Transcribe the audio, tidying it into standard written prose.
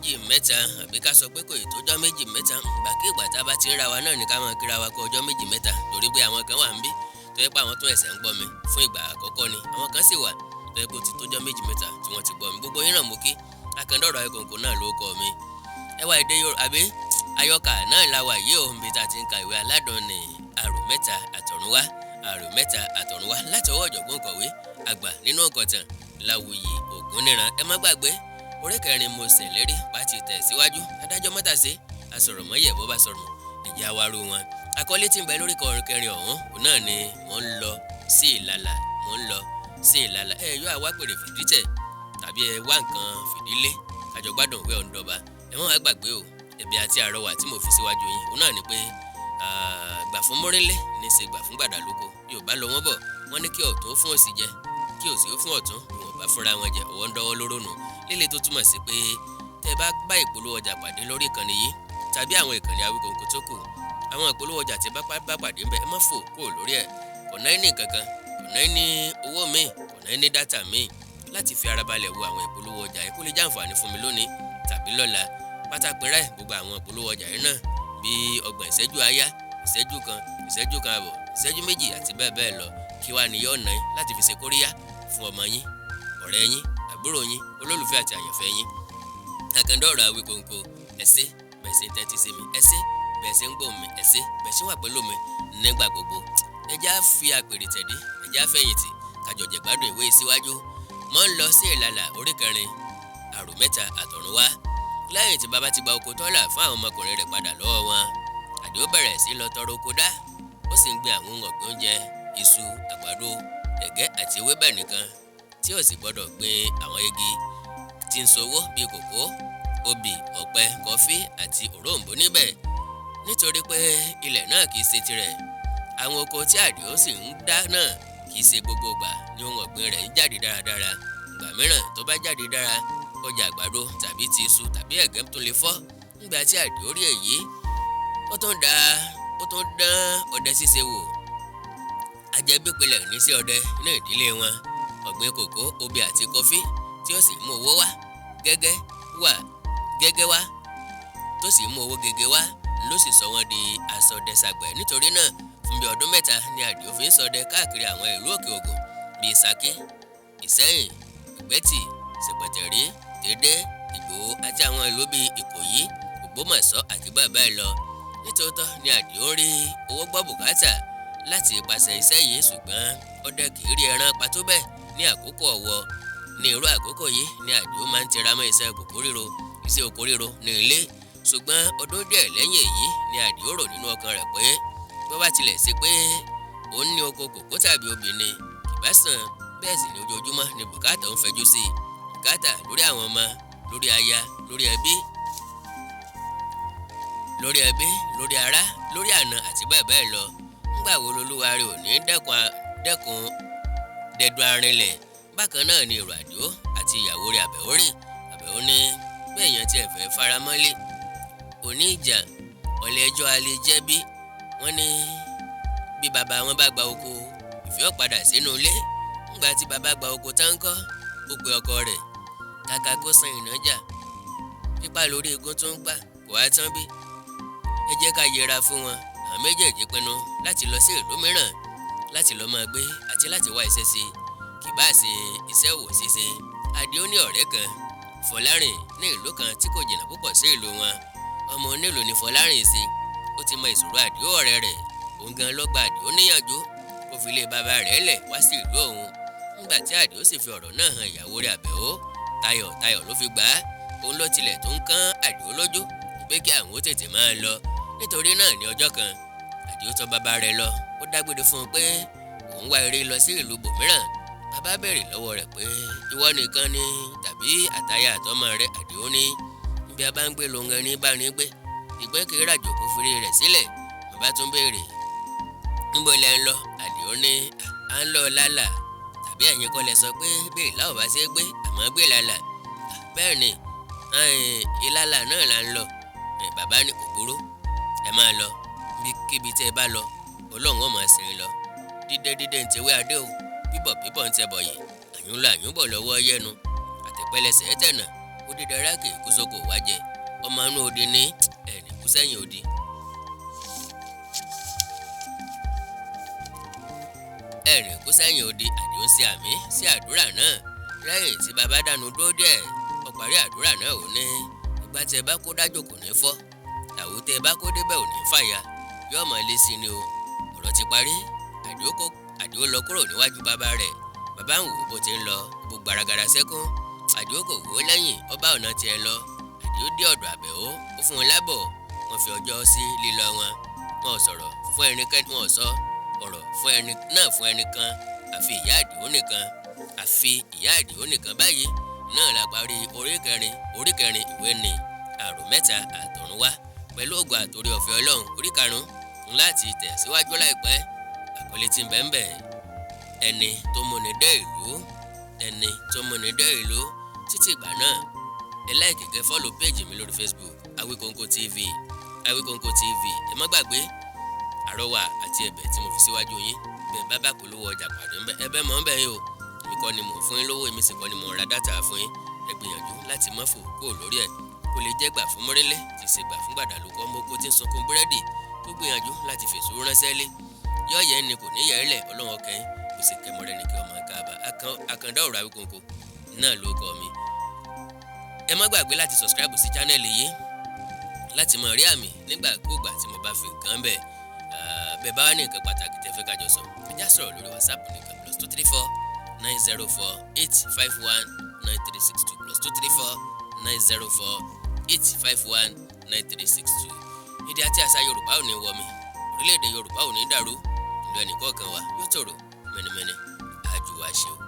méjì mẹ́ta àbí ká sọ pé kò ì tọ́jọ́ méjì mẹ́ta ìgbàkigbà tá a bá ti ń ra wa náà ní ká máa kíra wa kó ọjọ́ méjì mẹ́ta torí pé àwọn kan wà ń bí tó yẹ pé àwọn tó ẹ̀sẹ̀ ń gbọ́ mi fún ìgbà àkọ́kọ́ ni àwọn kan sì wà tó yẹ pé ó ti tọ́jọ́ méjì mẹ́ta tí wọ́n ti gbọ́ mi gbogbo yín náà mú kí akandọ̀rọ̀ Àwikonko náà ló kọ́ mi ẹwà èdè Yorùbá àbí ayọ́kà náà la wà yìí ò ń bi ta ti ń ka ìwé aládùn ní àrò mẹ́ta àtọ̀runwá láti ọwọ́ ọ̀jọ̀gbọ́n kọ̀wé àgbà nínú ọ̀gọ̀tàn Láwùyí Ògúnníran ẹ má gbàgbé orí kẹrin mo ṣèlérí pàtì tẹ̀síwájú adájọ́ mọ́tàṣe asọ̀rọ̀mọ́yẹ̀ bó bá sọ̀rọ̀ ẹ̀jẹ̀ àwarú wọn àkọlé tí ń bẹ lórí kẹrin ọ̀hún náà ni mò ń lọ sí Ìlalà ẹ yọ àwa pèrè fìdítẹ̀ tàbí ẹ wá nǹkan fìdílé kájọ gbádùn òwe ọ̀ndọ̀ba ẹ má wá gbàgbé o ẹ̀bẹ̀ àti àrọwà tí mo fi síwájú yín òun náà ni pé gbà fún mórínlé ní í ṣe gbà fún gbàdálóko Yorùbá lọ wọ́n bọ̀ wọ́n ní kí ọ̀tún fún òsì jẹ kí òsì ó fún ọ̀tún bí wọ́n bá fúnra wọn jẹ ọwọ́ ń dọ́wọ́ lóró nù líle tó túmọ̀ sí pé tẹ́ bá bá ìpolówó ọjà pàdé lórí ìkànnì yìí tàbí àwọn ìkànnì Àwikonko tó kù àwọn ìpolówó ọjà tí bá pàdé ń bẹ ẹ má fò kúrò lórí ẹ̀ kò náà ní kankan kò náà ní owó míì kò náà ní dátà míì láti fi ara balẹ̀ wo àwọn ìpolówó ọjà yìí kó lè jàǹfààní fún mi lónìí tàbí lọ́la pátápín rẹ̀ gbogbo àwọn ìpolówó ọjà yìí náà bíi ọgbọ̀n ìṣẹ́jú àáyá ìṣẹ́jú kan àbọ̀ ìṣẹ́jú méjì àti bẹ́ẹ̀ bẹ́ẹ̀ lọ kí wàá ní yóò ná láti fi ṣe kóríyá fún ọmọ yín ọ̀rẹ́ yín àbúrò yín olólùfẹ́ àti àyànfẹ́ yín akandọ̀rọ̀ Àwikonko ẹ ṣé bẹ́ẹ̀ ṣe ń tẹ́tí sí mi ẹ ṣé bẹ́ẹ̀ ṣe ń gbọ́ mi ẹ ṣé bẹ́ẹ̀ ṣe wà pẹ̀lú mi nígbà gbogbo ẹ já fi àpèrè tẹ̀dí ẹ já fẹ̀yìntì kájọ jẹ̀gbádùn ìwé síwájú mọ́ ń lọ sí Ìlalà orí kẹrin àrò mẹ́ta àtọ̀runwá lẹ́yìn tí bàbá ti gba oko tọ́lá fún àwọn ọmọkùnrin rẹ̀ padà lọ́wọ́ wọn Àdìó bẹ̀rẹ̀ sí lọ tọrọ oko dá ó sì ń gbin àwọn ohun ọ̀gbìn oúnjẹ iṣu àgbàdo ẹ̀gẹ́ àti ewébẹ̀ nìkan tí ó sì gbọ́dọ̀ gbin àwọn igi tí ń sowó bíi kòkó obì ọ̀pẹ kọfí àti òróǹbó níbẹ̀ nítorí pé ilẹ̀ náà kìí ṣe tirẹ̀ àwọn oko tí Àdìó sì ń dá náà kìí ṣe gbogbo ìgbà ni ohun ọ̀gbìn rẹ̀ ń jáde dáradára ìgbà mìíràn tó bá jáde dára ọjà àgbàdo tàbí ti iṣu tàbí ẹ̀gẹ́ tó lè fọ́ nígbà tí Àdìó rí èyí ó tún dán ọdẹ ṣíṣe wò ajẹgbẹ́pẹlẹ̀ ní sí ọdẹ ní ìdílé wọn ọ̀gbìn kòkó obì àti kọfí tí ó sì mú owó wá gẹ́gẹ́ wá tó sì mú owó gẹ́gẹ́ wá ló sì sọ wọ́n di asọdẹsàgbẹ̀ nítorí náà fún bí ọdún mẹ́ta ni Àdìó fi ń ṣọdẹ káàkiri àwọn ìlú òkè ògùn bíi Ṣakí Ìṣẹ́yìn Ìgbẹ́tì Ṣẹ̀pẹ̀tẹ̀rí Tẹ̀dẹ́ Ìgbòho àti àwọn ìlú bíi Ìkòyí Ògbómọ̀ṣọ́ àti bẹ́ẹ̀ bẹ́ẹ̀ lọ nítòótọ́ ni Àdìó rí owó gbọ́ bùkátà láti ipasẹ̀ iṣẹ́ yìí ṣùgbọ́n ọdẹ kì í rí ẹran pa tó bẹ́ẹ̀ ní àkókò ọ̀wọ̀ ní irú àkókò yìí ni Àdìó máa ń tẹra mọ́ iṣẹ́ oko ríro ní ilé ṣùgbọ́n ọdún díẹ̀ lẹ́yìn èyí ni Àdìó rò nínú ọkàn rẹ̀ pé bó bá tilẹ̀ ṣe pé òun ní oko kòkó tàbí obì ni kìbá sàn bẹ́ẹ̀ sì ni ojoojúmọ́ ni bùkátà ń fẹjú sí bùkátà lórí àwọn ọmọ lórí aya lórí ẹbí lórí ará lórí àna àti bẹ́ẹ̀ bẹ́ẹ̀ lọ ńgbà wo lolúwa rẹ̀ ò ní dẹ́kun dẹdun arinlẹ̀ bákan náà ni èrò Àdìó àti ìyàwó rẹ̀ Àbẹ̀ó ní bẹ́ẹ̀ yẹn tí ẹ fẹ́ faramọ́lé òní ìjà ọ̀lẹ́ ẹjọ́ alẹ́ jẹ́bí wọ́n ní bí bàbá wọn bá gba oko ìfẹ́ ọ̀padà sínú ilé ńgbà tí bàbá gba oko táńkọ́ ó pe ọkọ rẹ̀ kàkà kó san ìnájà pípa lórí egun tó ń pa kò wá tán bí ẹ jẹ́ ká yẹra fún wọn àwọn méjèèjì pinnu láti lọ sí ìlú mìíràn láti lọ máa gbé àti láti wá iṣẹ́ ṣe kì bá ṣe iṣẹ́ òwò ṣíṣe Àdìó ní ọ̀rẹ́ kan Fọlárìn ní ìlú kan tí kò jìnnà púpọ̀ sí ìlú wọn ọmọ onílù ní Fọlárìn sí ó ti mọ ìṣòro Àdìó ọ̀rẹ́ rẹ̀ òun gan ló gba Àdìó níyànjú kó fi lé bàbá rẹ̀ lẹ̀ wá sí ìlú òun nígbà tí Àdìó sì fi ọ̀rọ̀ náà hàn ìyàwó rẹ̀ Àbẹ̀ó tayọ̀tayọ̀ ló fi gbà á òun ló tilẹ̀ tó ń kán Àdìó lójú pé kí àwọn ó tètè máa lọ nítorí náà ní ọjọ́ kan Àdìó tọ̀ bàbá rẹ̀ lọ ó dágbére fún un pé òun wá eré lọ sí ìlú bòmíràn bàbá béèrè lọ́wọ́ rẹ̀ pé ìwọ nìkan ni tàbí àtaya àtọmọ rẹ̀ Àdìó ní bí a bá ń gbé lóhun ẹni bá ní gbé ìgbẹ́ kiri ràjò kó fi rẹ̀ sílẹ̀ bàbá tún béèrè níbo lẹ ń lọ Àdìó ní à ń lọ lálà tàbí ẹ̀yin kọ́ lẹ sọ pé bí ìlà ò bá ṣe gbé àmọ́ gbé lálà bẹ́ẹ̀ ni Ìlalà náà là ń lọ bàbá ní kò burú ẹ máa lọ kíbi tẹ́ ẹ bá lọ Ọlọ́run ó máa sìn lọ dídé ń tewé adé o bíbọ̀ ń tẹ bọ̀yì àyùn lọ àyùn bọ̀ lọ́wọ́ yẹnu àtẹ̀pẹ́lẹsẹ̀ tẹ̀nà ó dídára kì í kú sóko wá jẹ ọmọ inú odi ní ẹnì kú sẹ́yìn odi. ẹ̀rìn kú sẹ́yìn odi Àdìó ṣe àmì sí àdúrà náà lẹ́yìn tí bàbá dànù dúró díẹ̀ ó parí àdúrà náà ò ní ìgbà tí ẹ bá kó dájò kò ní fọ́ àwò tẹ ẹ bá kó débẹ̀ ò ní fàya yóò mọ̀ lé sí ni o ọ̀rọ̀ ti parí Àdìó lọ kúrò níwájú bàbá rẹ̀ bàbá ń wò bó ti ń lọ gbogbo àràgàrà sẹ́kún Àdìó kò wò ó lẹ́yìn ó bá ọ̀nà tiẹ̀ lọ Àdìó dé ọ̀dọ̀ Àbẹ̀ó ó fún un lábọ̀ wọ́n fi ọjọ́ sí lílọ wọn ò sọ̀rọ̀ fún ẹnikẹ́ni wọn ò sọ ọ̀rọ̀ fún ẹni náà fún ẹnìkan àfi ìyá Àdìó nìkan báyìí náà la parí orí kẹrin ìwé ni Ààrò mẹ́ta àtọ̀runwá pẹ̀lú ògo àtòrí ọ̀fẹ́ Ọlọ́run orí karùn-ún láti tẹ̀síwájú láìpẹ́ àkọlé tí ń bẹ ń bẹ ẹni tó múni dé ìlú títí ìgbà náà ẹ láìkì kẹ́ fọ́lò péèjì mi lórí Facebook Awikonko TV ẹ má gbàgbé àrọwà àti ẹ̀bẹ̀ tí mo fi síwájú yín bẹ́ẹ̀ bá bá polówó ọjà pàdé ń bẹ ẹ̀bẹ̀ mọ̀ ń bẹ yín o èmi kọ́ ni mò ń fún yín lówó èmi sì kọ́ ni mò ń ra dátà fún yín ẹ gbìyànjú láti má fò kó lórí ẹ̀ kó lè jẹ́ gbà fún mọ́rẹ́lẹ́ tí ṣe gbà fún gbàdàlúkọ́ mọ́kó tí ń sunkún búrẹ́dì tó gbìyànjú láti fèsù ránṣẹ́ lé yọ̀ọ̀yẹ́ ni kò ní yẹ ẹ́ lẹ̀ Ọlọ́run ọkẹ́yìn kò sì kẹ́mọ́rẹ́ ní kí ọmọ káàbà àkàndá ọ̀rọ̀ Àwíkonko náà ló kọ́ mi. ẹ má gbàgbé láti subscribe sí channel yìí láti mọ rí àmì nígbàkúùgbà tí mo bá fi nǹkan bẹ́ẹ̀ bẹ́ẹ̀ bá wà ní nǹkan pàtàkì tẹ́ fẹ́ kájọ sọ ẹ já sọ̀rọ̀ lórí WhatsApp nìkan +234 904 851 9362 +234 904 851 9362. èdè àti àṣà Yorùbá ò ní wọmi orílẹ̀-èdè Yorùbá ò ní dàrú ìlú ẹnìkọ̀ọ̀kan wa yóò tòrò mẹ́nimẹ́ni àjùwà ṣe o.